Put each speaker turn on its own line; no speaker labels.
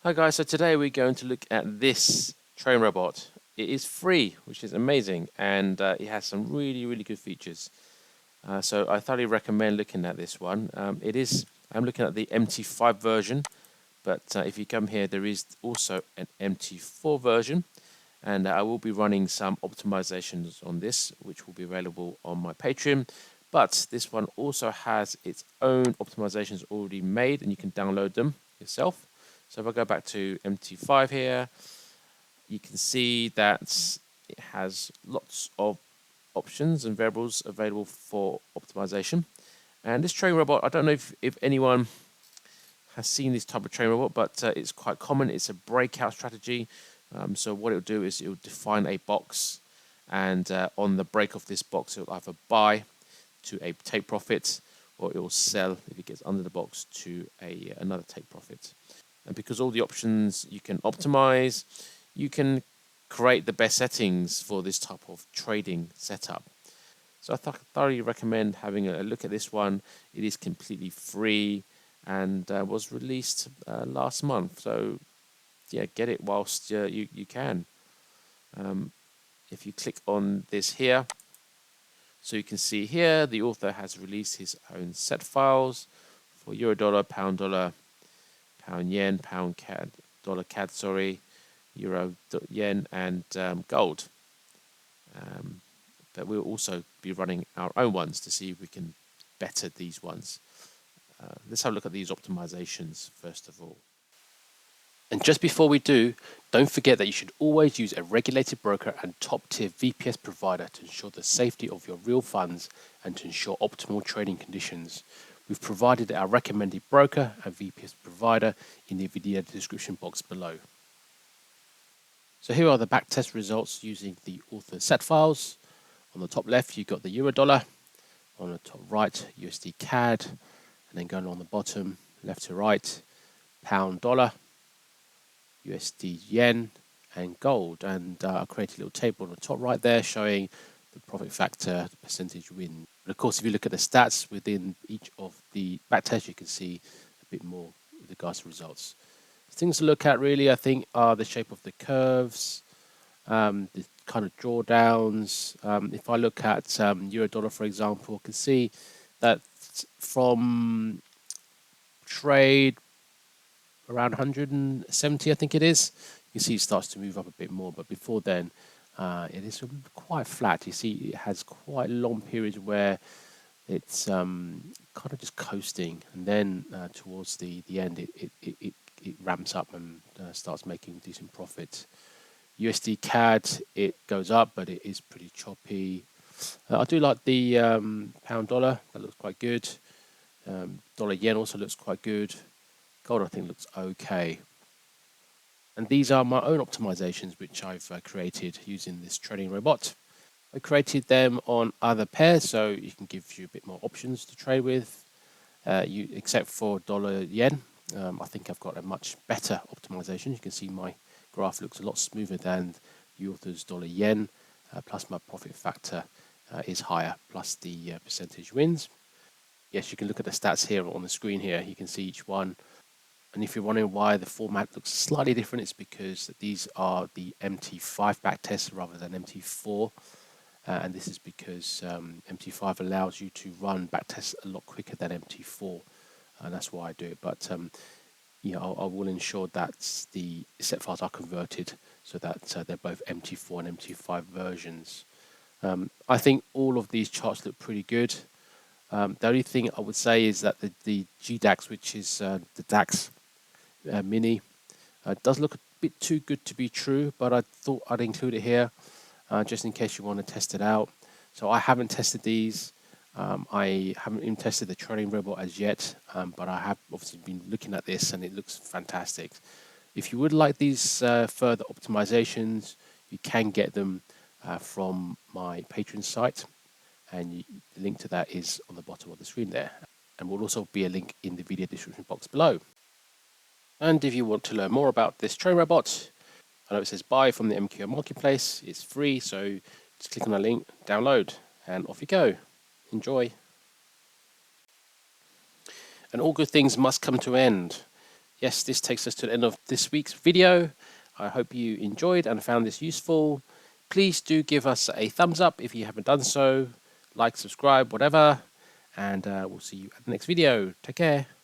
Hi guys, so today we're going to look at this train robot. It is free, which is amazing, and it has some really good features. So I thoroughly recommend looking at this one. I'm looking at the MT5 version, but if you come here, there is also an MT4 version, and I will be running some optimizations on this, which will be available on my Patreon. But this one also has its own optimizations already made, and you can download them yourself. So if I go back to MT5 here, you can see that it has lots of options and variables available for optimization. And this train robot, I don't know if anyone has seen this type of train robot, but it's quite common. It's a breakout strategy. So what it'll do is it'll define a box, and on the break of this box, it'll either buy to a take profit, or it will sell if it gets under the box to another take profit. And because all the options you can optimize, you can create the best settings for this type of trading setup. So I thoroughly recommend having a look at this one. It is completely free and was released last month. So yeah, get it whilst you can. If you click on this here, so you can see here the author has released his own set files for euro dollar, pound dollar, pound yen, pound CAD, dollar CAD, sorry, euro yen, and gold. But we'll also be running our own ones to see if we can better these ones. Let's have a look at these optimizations first of all.
And just before we do, don't forget that you should always use a regulated broker and top-tier VPS provider to ensure the safety of your real funds and to ensure optimal trading conditions. We've provided our recommended broker and VPS provider in the video description box below. So here are the backtest results using the author set files. On the top left, you've got the euro dollar. On the top right, USD CAD. And then going on the bottom, left to right, pound dollar, USD yen, and gold. And I created a little table on the top right there showing the profit factor, the percentage win. But of course, if you look at the stats within each of the backtests, you can see a bit more with regards to results. Things to look at really, I think, are the shape of the curves, the kind of drawdowns. If I look at euro dollar, for example, I can see that from trade around 170, I think it is, you see it starts to move up a bit more. But before then, it is quite flat. You see it has quite long periods where it's kind of just coasting. And then towards the end, it ramps up and starts making decent profit. USD CAD, it goes up, but it is pretty choppy. I do like the pound dollar. That looks quite good. Dollar yen also looks quite good. Gold, I think, looks okay. And these are my own optimizations, which I've created using this trading robot. I created them on other pairs, so you can give you a bit more options to trade with. Except for dollar yen, I think I've got a much better optimization. You can see my graph looks a lot smoother than the author's dollar yen, plus my profit factor is higher, plus the percentage wins. Yes, you can look at the stats here on the screen here. You can see each one. And if you're wondering why the format looks slightly different, it's because these are the MT5 backtests rather than MT4. And this is because MT5 allows you to run backtests a lot quicker than MT4. And that's why I do it. But I will ensure that the set files are converted so that they're both MT4 and MT5 versions. I think all of these charts look pretty good. The only thing I would say is that the GDAX, which is the DAX Mini, does look a bit too good to be true, but I thought I'd include it here just in case you want to test it out. So I haven't tested these. I haven't even tested the trading robot as yet, but I have obviously been looking at this and it looks fantastic. If you would like these further optimizations, you can get them from my Patreon site, and the link to that is on the bottom of the screen there. And will also be a link in the video description box below. And if you want to learn more about this train robot, I know it says buy from the MQM marketplace. It's free, so just click on the link, download, and off you go. Enjoy. And all good things must come to an end. Yes, this takes us to the end of this week's video. I hope you enjoyed and found this useful. Please do give us a thumbs up if you haven't done so. Like, subscribe, whatever. And we'll see you at the next video. Take care.